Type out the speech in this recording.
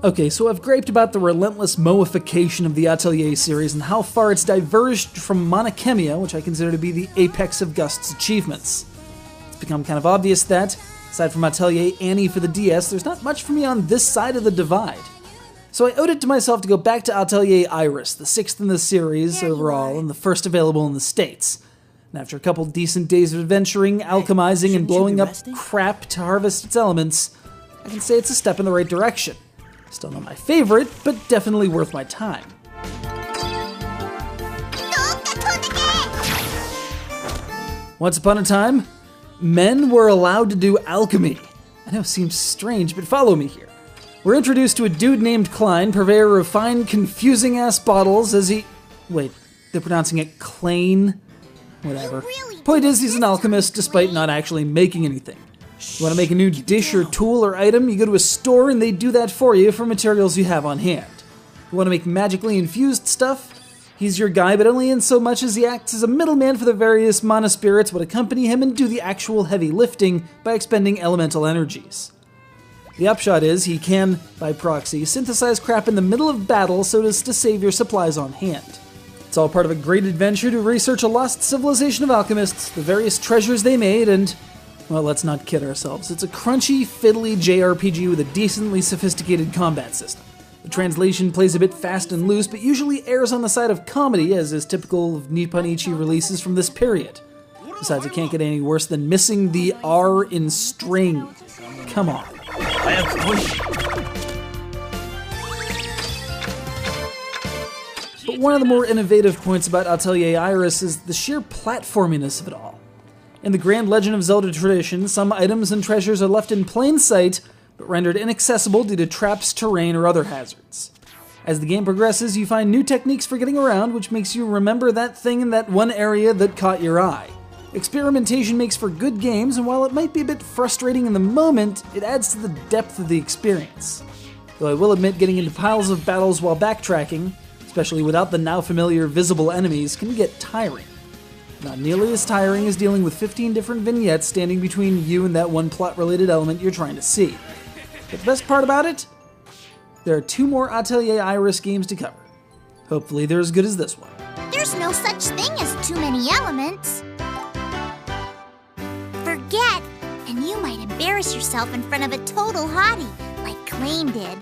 Okay, so I've griped about the relentless moification of the Atelier series and how far it's diverged from Monochemia, which I consider to be the apex of Gust's achievements. It's become kind of obvious that, aside from Atelier Annie for the DS, there's not much for me on this side of the divide. So I owed it to myself to go back to Atelier Iris, the 6th in the series overall, and the first available in the States. And after a couple decent days of adventuring, alchemizing, and blowing up crap to harvest its elements, I can say it's a step in the right direction. Still not my favorite, but definitely worth my time. Once upon a time, men were allowed to do alchemy. I know it seems strange, but follow me here. We're introduced to a dude named Klein, purveyor of fine, confusing-ass bottles as he... Wait, they're pronouncing it Klein? Whatever. Point is, he's an alchemist despite not actually making anything. You want to make a new dish or tool or item, you go to a store and they do that for you for materials you have on hand. You want to make magically infused stuff? He's your guy, but only in so much as he acts as a middleman for the various mana spirits would accompany him and do the actual heavy lifting by expending elemental energies. The upshot is, he can, by proxy, synthesize crap in the middle of battle so as to save your supplies on hand. It's all part of a great adventure to research a lost civilization of alchemists, the various treasures they made, and... well, let's not kid ourselves. It's a crunchy, fiddly JRPG with a decently sophisticated combat system. The translation plays a bit fast and loose, but usually errs on the side of comedy, as is typical of Nipponichi releases from this period. Besides, it can't get any worse than missing the R in string. Come on. But one of the more innovative points about Atelier Iris is the sheer platforminess of it all. In the grand Legend of Zelda tradition, some items and treasures are left in plain sight, but rendered inaccessible due to traps, terrain, or other hazards. As the game progresses, you find new techniques for getting around, which makes you remember that thing in that one area that caught your eye. Experimentation makes for good games, and while it might be a bit frustrating in the moment, it adds to the depth of the experience. Though I will admit getting into piles of battles while backtracking, especially without the now familiar visible enemies, can get tiring. Not nearly as tiring as dealing with 15 different vignettes standing between you and that one plot-related element you're trying to see. But the best part about it? There are 2 more Atelier Iris games to cover. Hopefully they're as good as this one. There's no such thing as too many elements. Forget, and you might embarrass yourself in front of a total hottie, like Claim did.